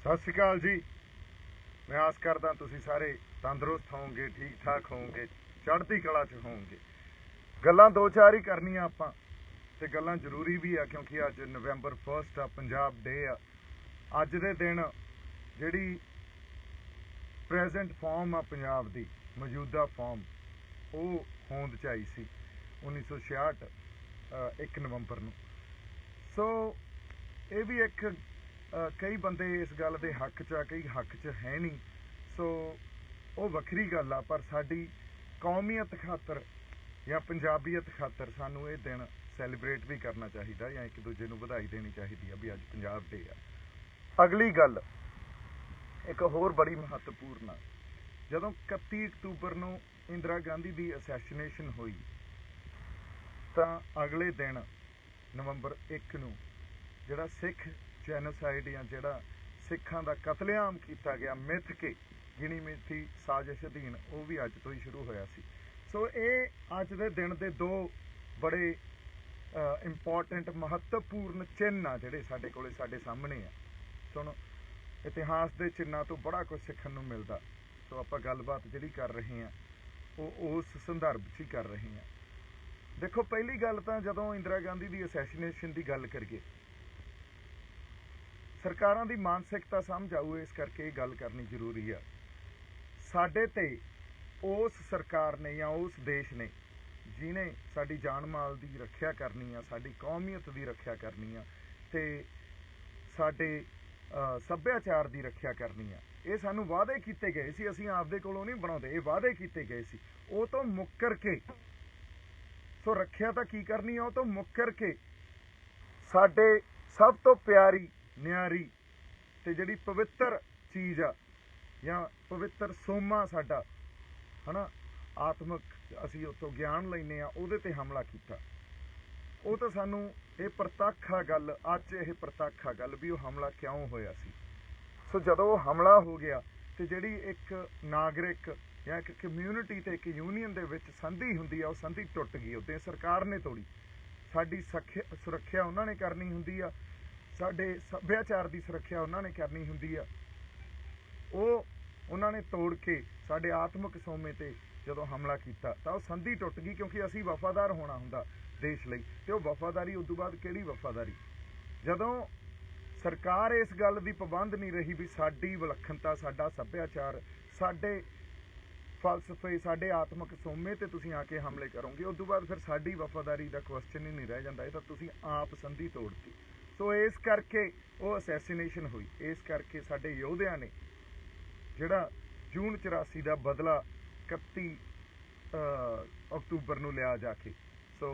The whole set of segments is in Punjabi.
ਸਤਿ ਸ਼੍ਰੀ ਅਕਾਲ ਜੀ। मैं आस करदा तुसीं सारे तंदुरुस्त होवोगे, ठीक ठाक होवोगे, चढ़ती कला च होवोगे। गल्लां दो चार ही करनियां आपां ते गल्लां जरूरी भी आ क्योंकि अज नवंबर 1 आ, पंजाब डे आ। अज दे दिन जिहड़ी प्रेजेंट फॉर्म आ पंजाब दी, मौजूदा फॉर्म ਉਹ ਹੋਂਦ 'ਚ ਆਈ ਸੀ 1966 1 ਨਵੰਬਰ ਨੂੰ। ਸੋ ਇਹ ਵੀ ਇੱਕ ਕਈ ਬੰਦੇ ਇਸ ਗੱਲ ਦੇ ਹੱਕ 'ਚ ਆ, ਕਈ ਹੱਕ 'ਚ ਹੈ ਨਹੀਂ। ਸੋ ਉਹ ਵੱਖਰੀ ਗੱਲ ਆ, ਪਰ ਸਾਡੀ ਕੌਮੀਅਤ ਖਾਤਰ ਜਾਂ ਪੰਜਾਬੀਅਤ ਖਾਤਰ ਸਾਨੂੰ ਇਹ ਦਿਨ ਸੈਲੀਬ੍ਰੇਟ ਵੀ ਕਰਨਾ ਚਾਹੀਦਾ ਜਾਂ ਇੱਕ ਦੂਜੇ ਨੂੰ ਵਧਾਈ ਦੇਣੀ ਚਾਹੀਦੀ ਆ ਵੀ ਅੱਜ ਪੰਜਾਬ ਡੇ ਆ। ਅਗਲੀ ਗੱਲ ਇੱਕ ਹੋਰ ਬੜੀ ਮਹੱਤਵਪੂਰਨ ਆ। ਜਦੋਂ 31 ਅਕਤੂਬਰ ਨੂੰ ਇੰਦਰਾ ਗਾਂਧੀ ਦੀ ਅਸੈਸੀਨੇਸ਼ਨ ਹੋਈ ਤਾਂ ਅਗਲੇ ਦਿਨ ਨਵੰਬਰ 1 ਨੂੰ ਜਿਹੜਾ ਸਿੱਖ ਜੈਨੋਸਾਈਡ ਜਾਂ ਜਿਹੜਾ ਸਿੱਖਾਂ ਦਾ ਕਤਲੇਆਮ ਕੀਤਾ ਗਿਆ ਮਿੱਥ ਕੇ ਗਿਣੀ ਮਿਥੀ ਸਾਜ਼ਿਸ਼ ਅਧੀਨ, ਉਹ ਵੀ ਅੱਜ ਤੋਂ ਹੀ ਸ਼ੁਰੂ ਹੋਇਆ ਸੀ। ਸੋ ਇਹ ਅੱਜ ਦੇ ਦਿਨ ਦੇ ਦੋ ਬੜੇ ਇੰਪੋਰਟੈਂਟ ਮਹੱਤਵਪੂਰਨ ਚਿੰਨ੍ਹ ਆ ਜਿਹੜੇ ਸਾਡੇ ਕੋਲੇ ਸਾਡੇ ਸਾਹਮਣੇ ਆ। ਸੁਣੋ, ਇਤਿਹਾਸ ਦੇ ਚਿੰਨ੍ਹਾਂ ਤੋਂ ਬੜਾ ਕੁਝ ਸਿੱਖਣ ਨੂੰ ਮਿਲਦਾ। ਸੋ ਆਪਾਂ ਗੱਲਬਾਤ ਜਿਹੜੀ ਕਰ ਰਹੇ ਹਾਂ ਉਹ ਉਸ ਸੰਦਰਭ 'ਚ ਹੀ ਕਰ ਰਹੇ ਹਾਂ। ਦੇਖੋ, ਪਹਿਲੀ ਗੱਲ ਤਾਂ ਜਦੋਂ ਇੰਦਰਾ ਗਾਂਧੀ ਦੀ ਅਸੈਸੀਨੇਸ਼ਨ ਦੀ ਗੱਲ ਕਰੀਏ, ਸਰਕਾਰਾਂ ਦੀ ਮਾਨਸਿਕਤਾ ਸਮਝ ਆਊ, ਇਸ ਕਰਕੇ ਇਹ ਗੱਲ ਕਰਨੀ ਜ਼ਰੂਰੀ ਆ। ਸਾਡੇ ਤੇ ਉਸ ਸਰਕਾਰ ਨੇ ਜਾਂ ਉਸ ਦੇਸ਼ ਨੇ ਜਿਹਨੇ ਸਾਡੀ ਜਾਨ ਮਾਲ ਦੀ ਰੱਖਿਆ ਕਰਨੀ ਆ, ਸਾਡੀ ਕੌਮੀਅਤ ਦੀ ਰੱਖਿਆ ਕਰਨੀ ਆ ਤੇ ਸਾਡੇ ਸੱਭਿਆਚਾਰ ਦੀ ਰੱਖਿਆ ਕਰਨੀ ਆ, ਇਹ ਸਾਨੂੰ ਵਾਅਦੇ ਕੀਤੇ ਗਏ ਸੀ। ਅਸੀਂ ਆਪਦੇ ਕੋਲੋਂ ਨਹੀਂ ਬਣਾਉਂਦੇ, ਇਹ ਵਾਅਦੇ ਕੀਤੇ ਗਏ ਸੀ। ਉਹ ਤੋਂ ਮੁੱਕਰ ਕੇ, ਸੋ ਰੱਖਿਆ ਤਾਂ ਕੀ ਕਰਨੀ ਆ, ਉਹ ਤੋਂ ਮੁੱਕਰ ਕੇ ਸਾਡੇ ਸਭ ਤੋਂ ਪਿਆਰੀ ਨਿਆਰੀ ਤੇ ਜਿਹੜੀ ਪਵਿੱਤਰ ਚੀਜ਼ ਆ ਜਾਂ ਪਵਿੱਤਰ ਸੋਮਾ ਸਾਡਾ ਹੈ ਨਾ, ਆਤਮਿਕ ਅਸੀਂ ਉੱਥੋਂ ਗਿਆਨ ਲੈਂਦੇ ਹਾਂ, ਉਹਦੇ ਤੇ ਹਮਲਾ ਕੀਤਾ। ਉਹ ਤਾਂ ਸਾਨੂੰ ਇਹ ਪ੍ਰਤੱਖ ਆ ਗੱਲ, ਅੱਜ ਇਹ ਪ੍ਰਤੱਖ ਆ ਗੱਲ ਵੀ ਉਹ ਹਮਲਾ ਕਿਉਂ ਹੋਇਆ ਸੀ। ਸੋ ਜਦੋਂ ਉਹ ਹਮਲਾ ਹੋ ਗਿਆ ਤੇ ਜਿਹੜੀ ਇੱਕ ਨਾਗਰਿਕ ਜਾਂ ਇੱਕ ਕਮਿਊਨਿਟੀ ਤੇ ਇੱਕ ਯੂਨੀਅਨ ਦੇ ਵਿੱਚ ਸੰਧੀ ਹੁੰਦੀ ਆ, ਉਹ ਸੰਧੀ ਟੁੱਟ ਗਈ। ਉੱਤੇ ਸਰਕਾਰ ਨੇ ਤੋੜੀ। ਸਾਡੀ ਸੁਰੱਖਿਆ ਉਹਨਾਂ ਨੇ ਕਰਨੀ ਹੁੰਦੀ ਆ, ਸਾਡੇ ਸੱਭਿਆਚਾਰ ਦੀ ਸੁਰੱਖਿਆ ਉਹਨਾਂ ਨੇ ਕਰਨੀ ਹੁੰਦੀ ਆ, ਉਹ ਉਹਨਾਂ ਨੇ ਤੋੜ ਕੇ ਸਾਡੇ ਆਤਮਿਕ ਸੋਮੇ ਤੇ ਜਦੋਂ ਹਮਲਾ ਕੀਤਾ ਤਾਂ ਉਹ ਸੰਧੀ ਟੁੱਟ ਗਈ। ਕਿਉਂਕਿ ਅਸੀਂ ਵਫਾਦਾਰ ਹੋਣਾ ਹੁੰਦਾ ਦੇਸ਼ ਲਈ, ਤੇ ਉਹ ਵਫਾਦਾਰੀ ਉਸ ਤੋਂ ਬਾਅਦ ਕਿਹੜੀ ਵਫਾਦਾਰੀ, ਜਦੋਂ ਸਰਕਾਰ ਇਸ ਗੱਲ ਦੀ ਪਾਬੰਦ ਨਹੀਂ ਰਹੀ ਵੀ ਸਾਡੀ ਵਿਲੱਖਣਤਾ, ਸਾਡਾ ਸੱਭਿਆਚਾਰ, ਸਾਡੇ ਫਲਸਫੇ, ਸਾਡੇ ਆਤਮਿਕ ਸੋਮੇ ਤੇ ਤੁਸੀਂ ਆ ਕੇ ਹਮਲੇ ਕਰੋਗੇ, ਉਸ ਤੋਂ ਬਾਅਦ ਫਿਰ ਸਾਡੀ ਵਫਾਦਾਰੀ ਦਾ ਕੁਐਸਚਨ ਹੀ ਨਹੀਂ ਰਹਿ ਜਾਂਦਾ। ਇਹ ਤਾਂ ਤੁਸੀਂ ਆਪ ਸੰਧੀ ਤੋੜਤੀ। ਸੋ ਇਸ ਕਰਕੇ ਉਹ ਅਸੈਸੀਨੇਸ਼ਨ ਹੋਈ। ਇਸ ਕਰਕੇ ਸਾਡੇ ਯੋਧਿਆਂ ਨੇ ਜਿਹੜਾ ਜੂਨ 84 ਦਾ ਬਦਲਾ 31 ਅਕਤੂਬਰ ਨੂੰ ਲਿਆ ਜਾ ਕੇ। ਸੋ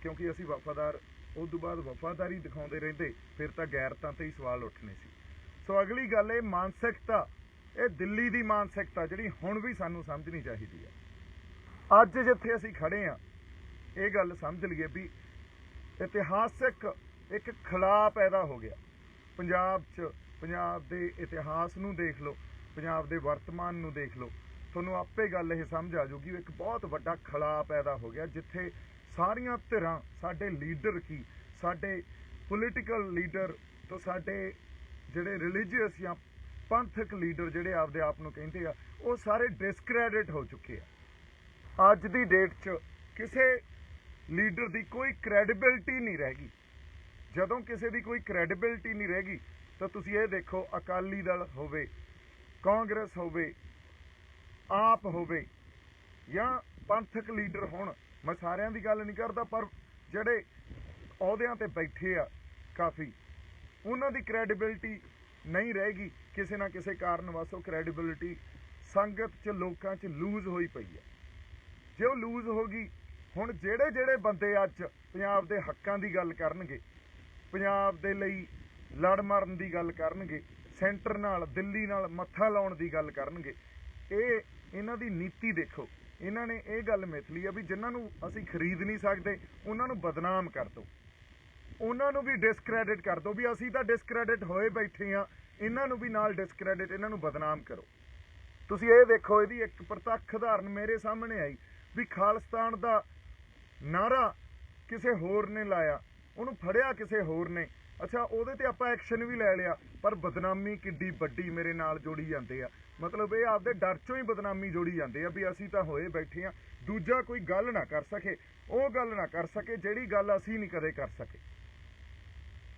ਕਿਉਂਕਿ ਅਸੀਂ ਵਫਾਦਾਰ, ਉਸ ਤੋਂ ਬਾਅਦ ਵਫਾਦਾਰੀ ਦਿਖਾਉਂਦੇ ਰਹਿੰਦੇ, ਫਿਰ ਤਾਂ ਗੈਰਤਾਂ ਤੇ ਹੀ ਸਵਾਲ ਉੱਠਣੇ ਸੀ। ਸੋ ਅਗਲੀ ਗੱਲ, ਇਹ ਮਾਨਸਿਕਤਾ, ਇਹ ਦਿੱਲੀ ਦੀ ਮਾਨਸਿਕਤਾ ਜਿਹੜੀ ਹੁਣ ਵੀ ਸਾਨੂੰ ਸਮਝਣੀ ਚਾਹੀਦੀ ਆ। ਅੱਜ ਜਿੱਥੇ ਅਸੀਂ ਖੜੇ ਹਾਂ, ਇਹ ਗੱਲ ਸਮਝ ਲਈਏ ਵੀ ਇਤਿਹਾਸਿਕ ਇੱਕ ਖਲਾਅ ਪੈਦਾ ਹੋ ਗਿਆ ਪੰਜਾਬ 'ਚ। ਪੰਜਾਬ ਦੇ ਇਤਿਹਾਸ ਨੂੰ ਦੇਖ ਲਓ, ਪੰਜਾਬ ਦੇ ਵਰਤਮਾਨ ਨੂੰ ਦੇਖ ਲਓ, ਤੁਹਾਨੂੰ ਆਪੇ ਗੱਲ ਇਹ ਸਮਝ ਆ ਜਾਊਗੀ। ਇੱਕ ਬਹੁਤ ਵੱਡਾ ਖਲਾਅ ਪੈਦਾ ਹੋ ਗਿਆ ਜਿੱਥੇ ਸਾਰੀਆਂ ਧਿਰਾਂ, ਸਾਡੇ ਲੀਡਰ ਕੀ, ਸਾਡੇ ਪੋਲੀਟੀਕਲ ਲੀਡਰ ਤੋਂ ਸਾਡੇ ਜਿਹੜੇ ਰਿਲੀਜੀਅਸ ਜਾਂ ਪੰਥਕ ਲੀਡਰ ਜਿਹੜੇ ਆਪਦੇ ਆਪ ਨੂੰ ਕਹਿੰਦੇ ਆ, ਉਹ ਸਾਰੇ ਡਿਸਕ੍ਰੈਡਿਟ ਹੋ ਚੁੱਕੇ ਆ। ਅੱਜ ਦੀ ਡੇਟ 'ਚ ਕਿਸੇ ਲੀਡਰ ਦੀ ਕੋਈ ਕ੍ਰੈਡੀਬਿਲਿਟੀ ਨਹੀਂ ਰਹਿ ਗਈ। ਜਦੋਂ ਕਿਸੇ ਦੀ ਕੋਈ ਕ੍ਰੈਡੀਬਿਲਿਟੀ ਨਹੀਂ ਰਹਿ ਗਈ ਤਾਂ ਤੁਸੀਂ ਇਹ ਦੇਖੋ, ਅਕਾਲੀ ਦਲ ਹੋਵੇ, ਕਾਂਗਰਸ ਹੋਵੇ, ਆਪ ਹੋਵੇ ਜਾਂ ਪੰਥਕ ਲੀਡਰ ਹੋਣ, ਮੈਂ ਸਾਰਿਆਂ ਦੀ ਗੱਲ ਨਹੀਂ ਕਰਦਾ, ਪਰ ਜਿਹੜੇ ਅਹੁਦਿਆਂ ਤੇ ਬੈਠੇ ਆ ਕਾਫੀ, ਉਹਨਾਂ ਦੀ ਕ੍ਰੈਡੀਬਿਲਿਟੀ ਨਹੀਂ ਰਹੇਗੀ। ਕਿਸੇ ਨਾ ਕਿਸੇ ਕਾਰਨ ਵਾਸੋਂ ਕ੍ਰੈਡੀਬਿਲਿਟੀ ਸੰਗਤ 'ਚ, ਲੋਕਾਂ 'ਚ ਲੂਜ਼ ਹੋਈ ਪਈ ਹੈ। ਜੇ ਉਹ ਲੂਜ਼ ਹੋ ਗਈ, ਹੁਣ ਜਿਹੜੇ ਜਿਹੜੇ ਬੰਦੇ ਅੱਜ ਪੰਜਾਬ ਦੇ ਹੱਕਾਂ ਦੀ ਗੱਲ ਕਰਨਗੇ, ਪੰਜਾਬ ਦੇ ਲਈ ਲੜ ਮਰਨ ਦੀ ਗੱਲ ਕਰਨਗੇ, ਸੈਂਟਰ ਨਾਲ, ਦਿੱਲੀ ਨਾਲ ਮੱਥਾ ਲਾਉਣ ਦੀ ਗੱਲ ਕਰਨਗੇ, ਇਹਨਾਂ ਦੀ ਨੀਤੀ ਦੇਖੋ। ਇਹਨਾਂ ਨੇ ਇਹ ਗੱਲ ਮਿਥ ਲਈ ਆ ਵੀ ਜਿਨ੍ਹਾਂ ਨੂੰ ਅਸੀਂ ਖਰੀਦ ਨਹੀਂ ਸਕਦੇ ਉਹਨਾਂ ਨੂੰ ਬਦਨਾਮ ਕਰ ਦਿਓ, ਉਹਨਾਂ ਨੂੰ ਵੀ ਡਿਸਕ੍ਰੈਡਿਟ ਕਰ ਦਿਓ ਵੀ ਅਸੀਂ ਤਾਂ ਡਿਸਕ੍ਰੈਡਿਟ ਹੋਏ ਬੈਠੇ ਹਾਂ, ਇਹਨਾਂ ਨੂੰ ਵੀ ਨਾਲ ਡਿਸਕ੍ਰੈਡਿਟ, ਇਹਨਾਂ ਨੂੰ ਬਦਨਾਮ ਕਰੋ। ਤੁਸੀਂ ਇਹ ਦੇਖੋ, ਇਹਦੀ ਇੱਕ ਪ੍ਰਤੱਖ ਉਦਾਹਰਨ ਮੇਰੇ ਸਾਹਮਣੇ ਆਈ ਵੀ ਖਾਲਿਸਤਾਨ ਦਾ ਨਾਅਰਾ ਕਿਸੇ ਹੋਰ ਨੇ ਲਾਇਆ, ਉਹਨੂੰ ਫੜਿਆ ਕਿਸੇ ਹੋਰ ਨੇ ਅੱਛਾ ਉਹਦੇ ਤੇ ਆਪਾਂ ਐਕਸ਼ਨ ਵੀ ਲੈ ਲਿਆ, ਪਰ ਬਦਨਾਮੀ ਕਿੱਡੀ ਵੱਡੀ ਮੇਰੇ ਨਾਲ ਜੋੜੀ ਜਾਂਦੇ ਆ। ਮਤਲਬ ਇਹ ਆਪਦੇ ਡਰ ਚੋਂ ਹੀ ਬਦਨਾਮੀ ਜੋੜੀ ਜਾਂਦੇ ਆ ਵੀ ਅਸੀਂ ਤਾਂ ਹੋਏ ਬੈਠੇ ਆ, ਦੂਜਾ ਕੋਈ ਗੱਲ ਨਾ ਕਰ ਸਕੇ, ਉਹ ਗੱਲ ਨਾ ਕਰ ਸਕੇ ਜਿਹੜੀ ਗੱਲ ਅਸੀਂ ਨਹੀਂ ਕਦੇ ਕਰ ਸਕੇ।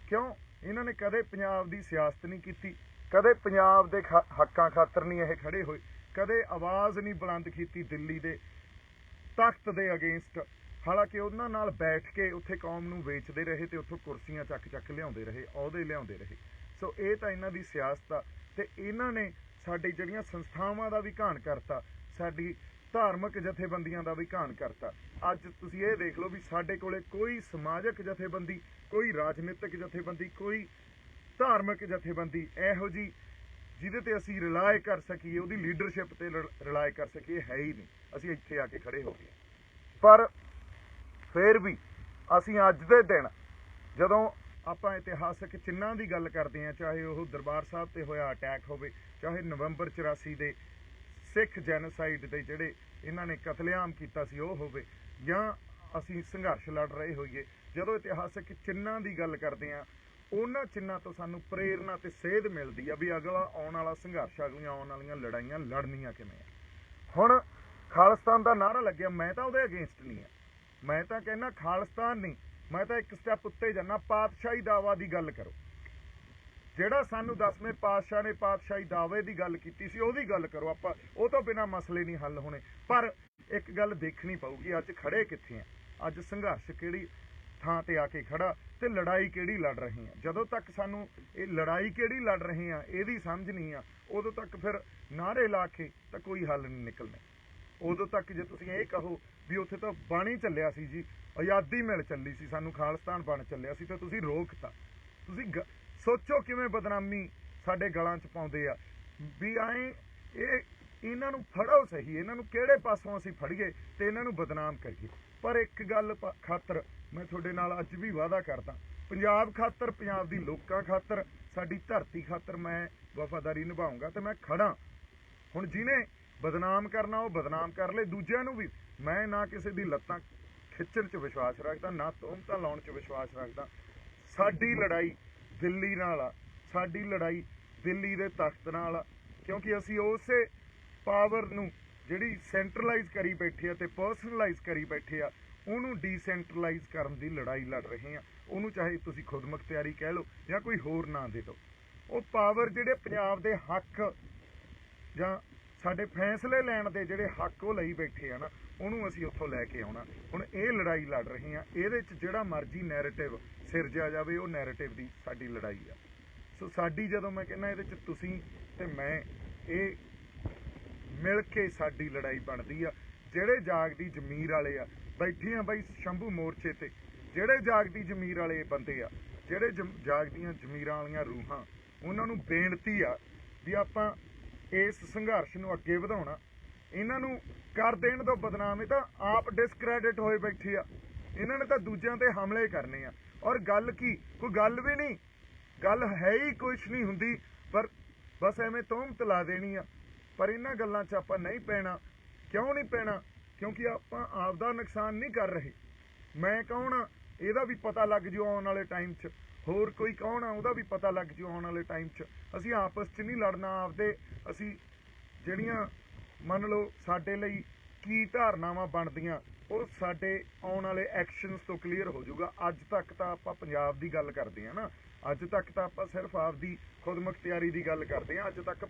ਕਿਉਂ? ਇਹਨਾਂ ਨੇ ਕਦੇ ਪੰਜਾਬ ਦੀ ਸਿਆਸਤ ਨਹੀਂ ਕੀਤੀ, ਕਦੇ ਪੰਜਾਬ ਦੇ ਹੱਕਾਂ ਖਾਤਰ ਨਹੀਂ ਇਹ ਖੜੇ ਹੋਏ, ਕਦੇ ਆਵਾਜ਼ ਨਹੀਂ ਬੁਲੰਦ ਕੀਤੀ ਦਿੱਲੀ ਦੇ ਤਖਤ ਦੇ ਅਗੇਂਸਟ। ਹਾਲਾਂਕਿ ਉਹਨਾਂ ਨਾਲ ਬੈਠ ਕੇ ਉੱਥੇ ਕੌਮ ਨੂੰ ਵੇਚਦੇ ਰਹੇ ਤੇ ਉੱਥੋਂ ਕੁਰਸੀਆਂ ਚੱਕ ਚੱਕ ਲਿਆਉਂਦੇ ਰਹੇ, ਅਹੁਦੇ ਲਿਆਉਂਦੇ ਰਹੇ। ਸੋ ਇਹ ਤਾਂ ਇਹਨਾਂ ਦੀ ਸਿਆਸਤ ਆ। ਤੇ ਇਹਨਾਂ ਨੇ ਸਾਡੀ ਜਿਹੜੀਆਂ ਸੰਸਥਾਵਾਂ ਦਾ ਵੀ ਘਾਣ ਕਰਤਾ, ਸਾਡੀ ਧਾਰਮਿਕ ਜਥੇਬੰਦੀਆਂ ਦਾ ਵੀ ਘਾਣ ਕਰਤਾ। ਅੱਜ ਤੁਸੀਂ ਇਹ ਦੇਖ ਲਓ ਵੀ ਸਾਡੇ ਕੋਲੇ ਕੋਈ ਸਮਾਜਿਕ ਜਥੇਬੰਦੀ, ਕੋਈ ਰਾਜਨੀਤਿਕ ਜਥੇਬੰਦੀ, ਕੋਈ ਧਾਰਮਿਕ ਜਥੇਬੰਦੀ ਇਹੋ ਜਿਹੀ ਜਿਹਦੇ ਤੇ ਅਸੀਂ ਰਿਲਾਏ ਕਰ ਸਕੀਏ, ਉਹਦੀ ਲੀਡਰਸ਼ਿਪ ਤੇ ਰਿਲਾਏ ਕਰ ਸਕੀਏ, ਹੈ ਹੀ ਨਹੀਂ। ਅਸੀਂ ਇੱਥੇ ਆ ਕੇ ਖੜੇ ਹੋ ਗਏ। ਪਰ ਫਿਰ ਵੀ ਅਸੀਂ ਅੱਜ ਦੇ ਦਿਨ ਜਦੋਂ ਆਪਾਂ ਇਤਿਹਾਸਕ ਚਿੰਨ੍ਹਾਂ ਦੀ ਗੱਲ ਕਰਦੇ ਹਾਂ, ਚਾਹੇ ਉਹ ਦਰਬਾਰ ਸਾਹਿਬ ਤੇ ਹੋਇਆ ਅਟੈਕ ਹੋਵੇ, ਚਾਹੇ ਨਵੰਬਰ 84 ਦੇ ਸਿੱਖ ਜੈਨੋਸਾਈਡ ਦੇ ਜਿਹੜੇ ਇਹਨਾਂ ਨੇ ਕਤਲੇਆਮ ਕੀਤਾ ਸੀ ਉਹ ਹੋਵੇ, ਜਾਂ ਅਸੀਂ ਸੰਘਰਸ਼ ਲੜ ਰਹੇ ਹੋਈਏ, ਜਦੋਂ ਇਤਿਹਾਸਕ ਚਿੰਨ੍ਹਾਂ ਦੀ ਗੱਲ ਕਰਦੇ ਹਾਂ, ਉਹਨਾਂ ਚਿੰਨ੍ਹਾਂ ਤੋਂ ਸਾਨੂੰ ਪ੍ਰੇਰਨਾ ਤੇ ਸੇਧ ਮਿਲਦੀ ਆ ਵੀ ਅਗਲਾ ਆਉਣ ਵਾਲਾ ਸੰਘਰਸ਼, ਅਗਲੀਆਂ ਆਉਣ ਵਾਲੀਆਂ ਲੜਾਈਆਂ ਲੜਨੀਆਂ ਕਿਵੇਂ ਆ। ਹੁਣ ਖਾਲਿਸਤਾਨ ਦਾ ਨਾਅਰਾ ਲੱਗਿਆ, ਮੈਂ ਤਾਂ ਉਹਦੇ ਅਗੇਂਸਟ ਨਹੀਂ ਆ, ਮੈਂ ਤਾਂ ਕਹਿੰਦਾ ਖਾਲਿਸਤਾਨ ਨਹੀਂ, ਮੈਂ ਤਾਂ ਇੱਕ ਸਟੈਪ ਉੱਤੇ ਜਾਣਾ, ਪਾਤਸ਼ਾਹੀ ਦਾਵਾ ਦੀ ਗੱਲ ਕਰੋ। ਜਿਹੜਾ ਸਾਨੂੰ 10ਵੇਂ ਪਾਤਸ਼ਾਹ ਨੇ ਪਾਤਸ਼ਾਹੀ ਦਾਅਵੇ ਦੀ ਗੱਲ ਕੀਤੀ ਸੀ ਉਹਦੀ ਗੱਲ ਕਰੋ। ਆਪਾਂ ਉਹ ਤੋਂ ਬਿਨਾਂ ਮਸਲੇ ਨਹੀਂ ਹੱਲ ਹੋਣੇ। ਪਰ ਇੱਕ ਗੱਲ ਦੇਖਣੀ ਪਊਗੀ, ਅੱਜ ਖੜੇ ਕਿੱਥੇ ਆ, ਅੱਜ ਸੰਘਰਸ਼ ਕਿਹੜੀ ਥਾਂ ਤੇ ਆ ਕੇ ਖੜਾ ਤੇ ਲੜਾਈ ਕਿਹੜੀ ਲੜ ਰਹੇ ਆ। ਜਦੋਂ ਤੱਕ ਸਾਨੂੰ ਇਹ ਲੜਾਈ ਕਿਹੜੀ ਲੜ ਰਹੇ ਆ ਇਹਦੀ ਸਮਝ ਨਹੀਂ ਆ, ਉਦੋਂ ਤੱਕ ਫਿਰ ਨਾਅਰੇ ਲਾ ਕੇ ਤਾਂ ਕੋਈ ਹੱਲ ਨਹੀਂ ਨਿਕਲਣਾ। ਉਦੋਂ ਤੱਕ ਜੇ ਤੁਸੀਂ ਇਹ ਕਹੋ ਵੀ ਉੱਥੇ ਤਾਂ ਬਣ ਹੀ ਚੱਲਿਆ ਸੀ ਜੀ, ਆਜ਼ਾਦੀ ਮਿਲ ਚੱਲੀ ਸੀ, ਸਾਨੂੰ ਖਾਲਿਸਤਾਨ ਬਣ ਚੱਲਿਆ ਸੀ, ਤਾਂ ਤੁਸੀਂ ਰੋਕਤਾ। ਤੁਸੀਂ ਸੋਚੋ ਕਿਵੇਂ ਬਦਨਾਮੀ ਸਾਡੇ ਗਲਾਂ 'ਚ ਪਾਉਂਦੇ ਆ ਵੀ ਇਹਨਾਂ ਨੂੰ ਫੜੋ ਸਹੀ, ਇਹਨਾਂ ਨੂੰ ਕਿਹੜੇ ਪਾਸੋਂ ਅਸੀਂ ਫੜੀਏ ਤੇ ਇਹਨਾਂ ਨੂੰ ਬਦਨਾਮ ਕਰੀਏ। ਪਰ ਇੱਕ ਗੱਲ ਖਾਤਰ ਮੈਂ ਤੁਹਾਡੇ ਨਾਲ ਅੱਜ ਵੀ ਵਾਅਦਾ ਕਰਦਾ, ਪੰਜਾਬ ਖਾਤਰ, ਪੰਜਾਬ ਦੀ ਲੋਕਾਂ ਖਾਤਰ, ਸਾਡੀ ਧਰਤੀ ਖਾਤਰ ਮੈਂ ਵਫਾਦਾਰੀ ਨਿਭਾਊਂਗਾ ਤੇ ਮੈਂ ਖੜਾ। ਹੁਣ ਜਿਹਨੇ ਬਦਨਾਮ ਕਰਨਾ ਉਹ ਬਦਨਾਮ ਕਰ ਲਏ, ਦੂਜਿਆਂ ਨੂੰ ਵੀ ਮੈਂ ਨਾ ਕਿਸੇ ਦੀ ਲੱਤਾਂ ਖਿੱਚਣ 'ਚ ਵਿਸ਼ਵਾਸ ਰੱਖਦਾ, ਨਾ ਤੋਹਮਤਾਂ ਲਾਉਣ 'ਚ ਵਿਸ਼ਵਾਸ ਰੱਖਦਾ। ਸਾਡੀ ਲੜਾਈ ਦਿੱਲੀ ਨਾਲ ਆ, ਸਾਡੀ ਲੜਾਈ ਦਿੱਲੀ ਦੇ ਤਖਤ ਨਾਲ ਆ, ਕਿਉਂਕਿ ਅਸੀਂ ਉਸੇ ਪਾਵਰ ਨੂੰ ਜਿਹੜੀ ਸੈਂਟਰਲਾਈਜ਼ ਕਰੀ ਬੈਠੇ ਆ ਤੇ ਪਰਸਨਲਾਈਜ਼ ਕਰੀ ਬੈਠੇ ਆ, ਉਹਨੂੰ ਡੀਸੈਂਟਰਲਾਈਜ਼ ਕਰਨ ਦੀ ਲੜਾਈ ਲੜ ਰਹੇ ਆ। ਉਹਨੂੰ ਚਾਹੇ ਤੁਸੀਂ ਖੁਦ ਮੁਖਤਿਆਰੀ ਕਹਿ ਲਓ ਜਾਂ ਕੋਈ ਹੋਰ ਨਾਂ ਦੇ ਦਿਓ। ਉਹ ਪਾਵਰ ਜਿਹੜੇ ਪੰਜਾਬ ਦੇ ਹੱਕ ਜਾਂ ਸਾਡੇ ਫੈਸਲੇ ਲੈਣ ਦੇ ਜਿਹੜੇ ਹੱਕ ਉਹ ਲਈ ਬੈਠੇ ਆ ਨਾ, ਉਹਨੂੰ ਅਸੀਂ ਉੱਥੋਂ ਲੈ ਕੇ ਆਉਣਾ। ਹੁਣ ਇਹ ਲੜਾਈ ਲੜ ਰਹੇ ਆ, ਇਹਦੇ 'ਚ ਜਿਹੜਾ ਮਰਜ਼ੀ ਨੈਰੇਟਿਵ ਸਿਰਜਿਆ ਜਾਵੇ, ਉਹ ਨੈਰੇਟਿਵ ਦੀ ਸਾਡੀ ਲੜਾਈ ਆ। ਸੋ ਸਾਡੀ, ਜਦੋਂ ਮੈਂ ਕਹਿੰਦਾ ਇਹਦੇ 'ਚ ਤੁਸੀਂ ਤੇ ਮੈਂ, ਇਹ ਮਿਲ ਕੇ ਸਾਡੀ ਲੜਾਈ ਬਣਦੀ ਆ। ਜਿਹੜੇ ਜਾਗਦੀ ਜ਼ਮੀਰ ਵਾਲੇ ਆ ਬੈਠੇ ਆ ਬਾਈ ਸ਼ੰਭੂ ਮੋਰਚੇ ਤੇ, ਜਿਹੜੇ ਜਾਗਦੀ ਜ਼ਮੀਰ ਵਾਲੇ ਬੰਦੇ ਆ, ਜਿਹੜੇ ਜਾਗਦੀਆਂ ਜ਼ਮੀਰਾਂ ਵਾਲੀਆਂ ਰੂਹਾਂ, ਉਹਨਾਂ ਨੂੰ ਬੇਨਤੀ ਆ ਵੀ ਆਪਾਂ ਇਸ ਸੰਘਰਸ਼ ਨੂੰ ਅੱਗੇ ਵਧਾਉਣਾ। ਇਹਨਾਂ ਨੂੰ ਕਰ ਦੇਣ ਤੋਂ ਬਦਨਾਮ, ਇਹ ਤਾਂ ਆਪ ਡਿਸਕ੍ਰੈਡਿਟ ਹੋਏ ਬੈਠੇ ਆ। ਇਹਨਾਂ ਨੇ ਤਾਂ ਦੂਜਿਆਂ ਤੇ ਹਮਲੇ ਕਰਨੇ ਆ। ਔਰ ਗੱਲ ਕੀ, ਕੋਈ ਗੱਲ ਵੀ ਨਹੀਂ, ਗੱਲ ਹੈ ਹੀ ਕੁਛ ਨਹੀਂ ਹੁੰਦੀ, ਪਰ ਬਸ ਐਵੇਂ ਤੋਹਮਤ ਲਾ ਦੇਣੀ ਆ। ਪਰ ਇਹਨਾਂ ਗੱਲਾਂ 'ਚ ਆਪਾਂ ਨਹੀਂ ਪੈਣਾ। ਕਿਉਂ ਨਹੀਂ ਪੈਣਾ? ਕਿਉਂਕਿ ਆਪਾਂ ਆਪਦਾ ਨੁਕਸਾਨ ਨਹੀਂ ਕਰ ਰਹੇ। ਮੈਂ ਕੌਣ ਆ ਇਹਦਾ ਵੀ ਪਤਾ ਲੱਗ ਜੂ ਆਉਣ ਵਾਲੇ ਟਾਈਮ 'ਚ, ਹੋਰ ਕੋਈ ਕੌਣ ਆ ਉਹਦਾ ਵੀ ਪਤਾ ਲੱਗ ਜੂ ਆਉਣ ਵਾਲੇ ਟਾਈਮ 'ਚ। ਅਸੀਂ ਆਪਸ 'ਚ ਨਹੀਂ ਲੜਨਾ। ਆਪਦੇ ਅਸੀਂ ਜਿਹੜੀਆਂ ਮੰਨ ਲਓ ਸਾਡੇ ਲਈ ਕੀ ਧਾਰਨਾਵਾਂ ਬਣਦੀਆਂ, ਉਹ ਸਾਡੇ ਆਉਣ ਵਾਲੇ ਐਕਸ਼ਨਸ ਤੋਂ ਕਲੀਅਰ ਹੋ ਜਾਊਗਾ। ਅੱਜ ਤੱਕ ਤਾਂ ਆਪਾਂ ਪੰਜਾਬ ਦੀ ਗੱਲ ਕਰਦੇ ਹਾਂ ਨਾ, ਅੱਜ ਤੱਕ ਤਾਂ ਆਪਾਂ ਸਿਰਫ ਆਪਦੀ ਖੁਦ ਮੁਖਤਿਆਰੀ ਦੀ ਗੱਲ ਕਰਦੇ ਹਾਂ। ਅੱਜ ਤੱਕ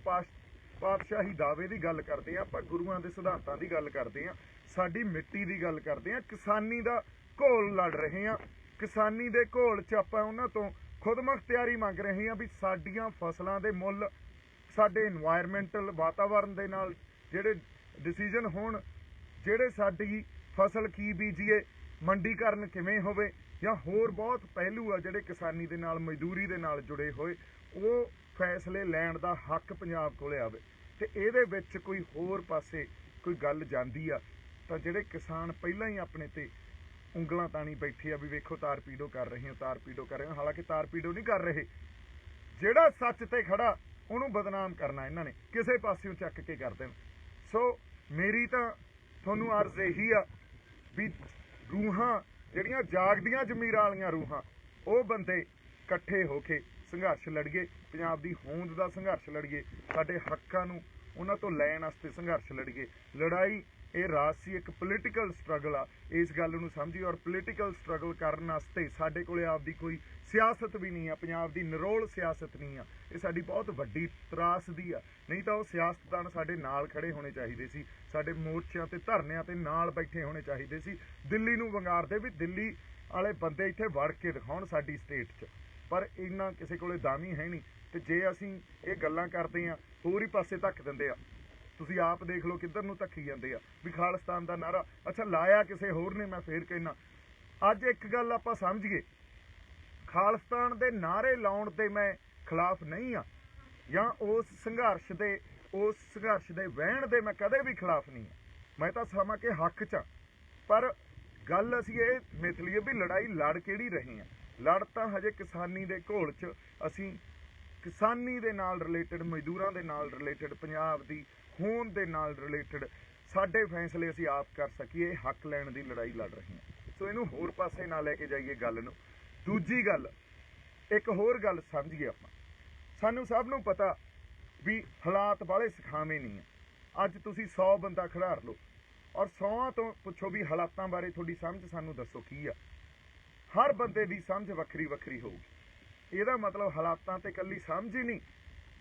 ਪਾਤਸ਼ਾਹੀ ਦਾਅਵੇ ਦੀ ਗੱਲ ਕਰਦੇ ਹਾਂ, ਆਪਾਂ ਗੁਰੂਆਂ ਦੇ ਸਿਧਾਂਤਾਂ ਦੀ ਗੱਲ ਕਰਦੇ ਹਾਂ, ਸਾਡੀ ਮਿੱਟੀ ਦੀ ਗੱਲ ਕਰਦੇ ਹਾਂ, ਕਿਸਾਨੀ ਦਾ ਘੋਲ ਲੜ ਰਹੇ ਹਾਂ। ਕਿਸਾਨੀ ਦੇ ਘੋਲ 'ਚ ਆਪਾਂ ਉਹਨਾਂ ਤੋਂ ਖੁਦ ਮੁਖਤਿਆਰੀ ਮੰਗ ਰਹੇ ਹਾਂ ਵੀ ਸਾਡੀਆਂ ਫਸਲਾਂ ਦੇ ਮੁੱਲ, ਸਾਡੇ ਇਨਵਾਇਰਮੈਂਟਲ ਵਾਤਾਵਰਨ ਦੇ ਨਾਲ ਜਿਹੜੇ ਡਿਸੀਜਨ ਹੋਣ, ਜਿਹੜੇ ਸਾਡੀ ਫਸਲ ਕੀ ਬੀਜੀਏ, ਮੰਡੀਕਰਨ ਕਿਵੇਂ ਹੋਵੇ, ਜਾਂ ਹੋਰ ਬਹੁਤ ਪਹਿਲੂ ਆ ਜਿਹੜੇ ਕਿਸਾਨੀ ਦੇ ਨਾਲ, ਮਜ਼ਦੂਰੀ ਦੇ ਨਾਲ ਜੁੜੇ ਹੋਏ, ਉਹ ਫੈਸਲੇ ਲੈਣ ਦਾ ਹੱਕ ਪੰਜਾਬ ਕੋਲ ਆਵੇ। ਤੇ ਇਹਦੇ ਵਿੱਚ ਕੋਈ ਹੋਰ ਪਾਸੇ ਕੋਈ ਗੱਲ ਜਾਂਦੀ ਆ ਤਾਂ ਜਿਹੜੇ ਕਿਸਾਨ ਪਹਿਲਾਂ ਹੀ ਆਪਣੇ ਤੇ ਉਂਗਲਾਂ ਤਾਣੀ ਬੈਠੇ ਆ ਵੀ ਵੇਖੋ ਤਾਰਪੀਡੋ ਕਰ ਰਹੇ ਹੋ, ਤਾਰਪੀਡੋ ਕਰ ਰਹੇ ਹੋ। ਹਾਲਾਂਕਿ ਤਾਰਪੀਡੋ ਨਹੀਂ ਕਰ ਰਹੇ। ਜਿਹੜਾ ਸੱਚ ਤੇ ਖੜਾ ਉਹਨੂੰ ਬਦਨਾਮ ਕਰਨਾ ਇਹਨਾਂ ਨੇ ਕਿਸੇ ਪਾਸਿਓਂ ਚੱਕ ਕੇ ਕਰ ਦੇਣ। ਸੋ ਮੇਰੀ ਤਾਂ ਤੁਹਾਨੂੰ ਅਰਜ਼ ਇਹੀ ਆ ਵੀ ਰੂਹਾਂ ਜਿਹੜੀਆਂ ਜਾਗਦੀਆਂ ਜ਼ਮੀਰਾਂ ਵਾਲੀਆਂ ਰੂਹਾਂ, ਉਹ ਬੰਦੇ ਇਕੱਠੇ ਹੋ ਕੇ ਸੰਘਰਸ਼ ਲੜੀਏ, ਪੰਜਾਬ ਦੀ ਹੋਂਦ ਦਾ ਸੰਘਰਸ਼ ਲੜੀਏ, ਸਾਡੇ ਹੱਕਾਂ ਨੂੰ ਉਹਨਾਂ ਤੋਂ ਲੈਣ ਵਾਸਤੇ ਸੰਘਰਸ਼ ਲੜੀਏ। ਲੜਾਈ ਇਹ ਰਾਜਸੀ ਇੱਕ ਪੋਲੀਟੀਕਲ ਸਟਰਗਲ ਆ, ਇਸ ਗੱਲ ਨੂੰ ਸਮਝੀਏ। ਔਰ ਪੋਲੀਟੀਕਲ ਸਟਰਗਲ ਕਰਨ ਵਾਸਤੇ ਸਾਡੇ ਕੋਲੇ ਆਪਦੀ ਕੋਈ ਸਿਆਸਤ ਵੀ ਨਹੀਂ ਆ, ਪੰਜਾਬ ਦੀ ਨਿਰੋਲ ਸਿਆਸਤ ਨਹੀਂ ਆ। ਇਹ ਸਾਡੀ ਬਹੁਤ ਵੱਡੀ ਤਰਾਸਦੀ ਆ। ਨਹੀਂ ਤਾਂ ਉਹ ਸਿਆਸਤਦਾਨ ਸਾਡੇ ਨਾਲ ਖੜੇ ਹੋਣੇ ਚਾਹੀਦੇ ਸੀ, ਸਾਡੇ ਮੋਰਚਿਆਂ ਤੇ ਧਰਨਿਆਂ ਤੇ ਨਾਲ ਬੈਠੇ ਹੋਣੇ ਚਾਹੀਦੇ ਸੀ। ਦਿੱਲੀ ਨੂੰ ਵੰਗਾਰਦੇ ਵੀ ਦਿੱਲੀ ਵਾਲੇ ਬੰਦੇ ਇੱਥੇ ਵੜ ਕੇ ਦਿਖਾਉਣ ਸਾਡੀ ਸਟੇਟ 'ਚ, ਪਰ ਇੰਨਾ ਕਿਸੇ ਕੋਲੇ ਦਾਮ ਹੀ ਹੈ ਨਹੀਂ। ਤੇ ਜੇ ਅਸੀਂ ਇਹ ਗੱਲਾਂ ਕਰਦੇ ਹਾਂ, ਹੋਰ ਹੀ ਪਾਸੇ ਧੱਕ ਦਿੰਦੇ ਆ। ਤੁਸੀਂ ਆਪ ਦੇਖ ਲਓ ਕਿੱਧਰ ਨੂੰ ਧੱਕੀ ਜਾਂਦੇ ਆ ਵੀ ਖਾਲਿਸਤਾਨ ਦਾ ਨਾਰਾ। ਅੱਛਾ, ਲਾਇਆ ਕਿਸੇ ਹੋਰ ਨੇ, ਮੈਂ ਫੇਰ ਕਹਿਣਾ ਅੱਜ ਇੱਕ ਗੱਲ ਆਪਾਂ ਸਮਝੀਏ, ਖਾਲਿਸਤਾਨ ਦੇ ਨਾਅਰੇ ਲਾਉਣ ਦੇ ਮੈਂ ਖਿਲਾਫ ਨਹੀਂ ਆ, ਜਾਂ ਉਸ ਸੰਘਰਸ਼ ਦੇ ਵਹਿਣ ਦੇ ਮੈਂ ਕਦੇ ਵੀ ਖਿਲਾਫ ਨਹੀਂ ਆ। ਮੈਂ ਤਾਂ ਸਮਾਂ ਕੇ ਹੱਕ 'ਚ ਆ। ਪਰ ਗੱਲ ਅਸੀਂ ਇਹ ਮਿਥ ਲਈਏ ਵੀ ਲੜਾਈ ਲੜ ਕਿਹੜੀ ਰਹੇ ਆ। ਲੜ ਤਾਂ ਹਜੇ ਕਿਸਾਨੀ ਦੇ ਘੋਲ 'ਚ ਅਸੀਂ ਕਿਸਾਨੀ ਦੇ ਨਾਲ ਰਿਲੇਟਡ, ਮਜ਼ਦੂਰਾਂ ਦੇ ਨਾਲ ਰਿਲੇਟਡ, ਪੰਜਾਬ ਦੀ ਹੋਂਦ ਦੇ ਨਾਲ ਰਿਲੇਟਡ ਸਾਡੇ ਫੈਸਲੇ ਅਸੀਂ ਆਪ ਕਰ ਸਕੀਏ, ਹੱਕ ਲੈਣ ਦੀ ਲੜਾਈ ਲੜ ਰਹੇ ਹਾਂ। ਸੋ ਇਹਨੂੰ ਹੋਰ ਪਾਸੇ ਨਾ ਲੈ ਕੇ ਜਾਈਏ ਗੱਲ ਨੂੰ। ਦੂਜੀ ਗੱਲ, ਇੱਕ ਹੋਰ ਗੱਲ ਸਮਝੀਏ ਆਪਾਂ। ਸਾਨੂੰ ਸਭ ਨੂੰ ਪਤਾ ਵੀ ਹਾਲਾਤ ਬਾਹਲੇ ਸਿਖਾਵੇਂ ਨਹੀਂ ਆ। ਅੱਜ ਤੁਸੀਂ 100 ਬੰਦਾ ਖਿਡਾਰ ਲਓ ਔਰ 100 ਤੋਂ ਪੁੱਛੋ ਵੀ ਹਾਲਾਤਾਂ ਬਾਰੇ ਤੁਹਾਡੀ ਸਮਝ ਸਾਨੂੰ ਦੱਸੋ ਕੀ ਆ। ਹਰ ਬੰਦੇ ਦੀ ਸਮਝ ਵੱਖਰੀ ਵੱਖਰੀ ਹੋਊਗੀ। ਇਹਦਾ ਮਤਲਬ ਹਾਲਾਤਾਂ ਤੇ ਇਕੱਲੀ ਸਮਝ ਹੀ ਨਹੀਂ,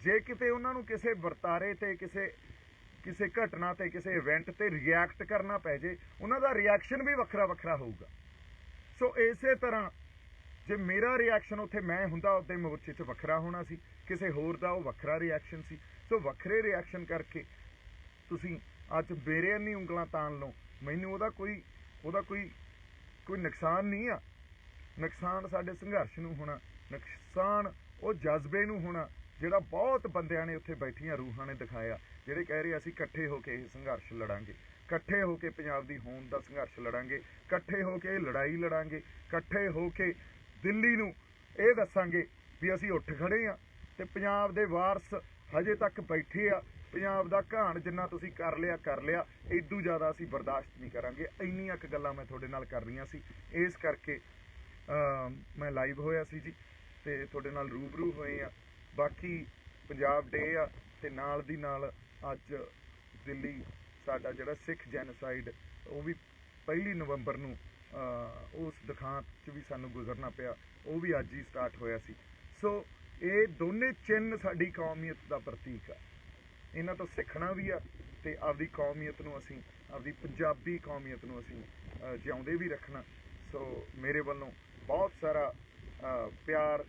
ਜੇ ਕਿਤੇ ਉਹਨਾਂ ਨੂੰ ਕਿਸੇ ਵਰਤਾਰੇ ਤੇ, ਕਿਸੇ ਘਟਨਾ ਤੇ, ਕਿਸੇ ਇਵੈਂਟ ਤੇ ਰਿਐਕਟ ਕਰਨਾ ਪੈ ਜੇ, ਉਹਨਾਂ ਦਾ ਰਿਐਕਸ਼ਨ ਵੀ ਵੱਖਰਾ ਵੱਖਰਾ ਹੋਊਗਾ। ਸੋ ਇਸੇ ਤਰ੍ਹਾਂ ਜੇ ਮੇਰਾ ਰਿਐਕਸ਼ਨ ਉੱਥੇ ਮੈਂ ਹੁੰਦਾ ਉਹਦੇ ਮੋਰਚੇ 'ਚ ਵੱਖਰਾ ਹੋਣਾ ਸੀ, ਕਿਸੇ ਹੋਰ ਦਾ ਉਹ ਵੱਖਰਾ ਰਿਐਕਸ਼ਨ ਸੀ। ਸੋ ਵੱਖਰੇ ਰਿਐਕਸ਼ਨ ਕਰਕੇ ਤੁਸੀਂ ਅੱਜ ਮੇਰੇ ਇੰਨੀ ਉਂਗਲਾਂ ਤਾਣ ਲਓ, ਮੈਨੂੰ ਉਹਦਾ ਕੋਈ ਨੁਕਸਾਨ ਨਹੀਂ ਆ। ਨੁਕਸਾਨ ਸਾਡੇ ਸੰਘਰਸ਼ ਨੂੰ ਹੋਣਾ, ਨੁਕਸਾਨ ਉਹ ਜਜ਼ਬੇ ਨੂੰ ਹੋਣਾ ਜਿਹੜਾ ਬਹੁਤ ਬੰਦਿਆਂ ਨੇ ਉੱਥੇ ਬੈਠੀਆਂ ਰੂਹਾਂ ਨੇ ਦਿਖਾਇਆ, ਜਿਹੜੇ ਕਹਿ ਰਹੇ ਅਸੀਂ ਇਕੱਠੇ ਹੋ ਕੇ ਇਹ ਸੰਘਰਸ਼ ਲੜਾਂਗੇ, ਇਕੱਠੇ ਹੋ ਕੇ ਪੰਜਾਬ ਦੀ ਹੋਂਦ ਦਾ ਸੰਘਰਸ਼ ਲੜਾਂਗੇ, ਇਕੱਠੇ ਹੋ ਕੇ ਲੜਾਈ ਲੜਾਂਗੇ, ਇਕੱਠੇ ਹੋ ਕੇ ਦਿੱਲੀ ਨੂੰ ਇਹ ਦੱਸਾਂਗੇ ਵੀ ਅਸੀਂ ਉੱਠ ਖੜੇ ਹਾਂ ਤੇ ਪੰਜਾਬ ਦੇ ਵਾਰਸ ਹਜੇ ਤੱਕ ਬੈਠੇ ਆ। ਪੰਜਾਬ ਦਾ ਘਾਣ ਜਿੰਨਾ ਤੁਸੀਂ ਕਰ ਲਿਆ, ਇਦੋਂ ਜ਼ਿਆਦਾ ਅਸੀਂ ਬਰਦਾਸ਼ਤ ਨਹੀਂ ਕਰਾਂਗੇ। ਇੰਨੀਆਂ ਕੁ ਗੱਲਾਂ ਮੈਂ ਤੁਹਾਡੇ ਨਾਲ ਕਰ ਰਹੀਆਂ ਸੀ, ਇਸ ਕਰਕੇ ਮੈਂ ਲਾਈਵ ਹੋਇਆ ਸੀ ਜੀ, ਤੇ ਤੁਹਾਡੇ ਨਾਲ ਰੂਬਰੂ ਹੋਏ ਆ। ਬਾਕੀ ਪੰਜਾਬ ਡੇ ਆ, ਤੇ ਨਾਲ ਦੀ ਨਾਲ ਅੱਜ ਦਿੱਲੀ ਸਾਡਾ ਜਿਹੜਾ ਸਿੱਖ ਜੈਨੋਸਾਈਡ ਉਹ ਵੀ 1 ਨਵੰਬਰ ਨੂੰ ਉਸ ਦੁਖਾਂਤ 'ਚ ਵੀ ਸਾਨੂੰ ਗੁਜ਼ਰਨਾ ਪਿਆ, ਉਹ ਵੀ ਅੱਜ ਹੀ ਸਟਾਰਟ ਹੋਇਆ ਸੀ। ਸੋ ਇਹ ਦੋਨੇ ਚਿੰਨ੍ਹ ਸਾਡੀ ਕੌਮੀਅਤ ਦਾ ਪ੍ਰਤੀਕ ਆ। ਇਹਨਾਂ ਤੋਂ ਸਿੱਖਣਾ ਵੀ ਆ ਤੇ ਆਪਦੀ ਕੌਮੀਅਤ ਨੂੰ ਅਸੀਂ, ਆਪਦੀ ਪੰਜਾਬੀ ਕੌਮੀਅਤ ਨੂੰ ਅਸੀਂ ਜਿਉਂਦੇ ਵੀ ਰੱਖਣਾ। ਸੋ ਮੇਰੇ ਵੱਲੋਂ ਬਹੁਤ ਸਾਰਾ ਪਿਆਰ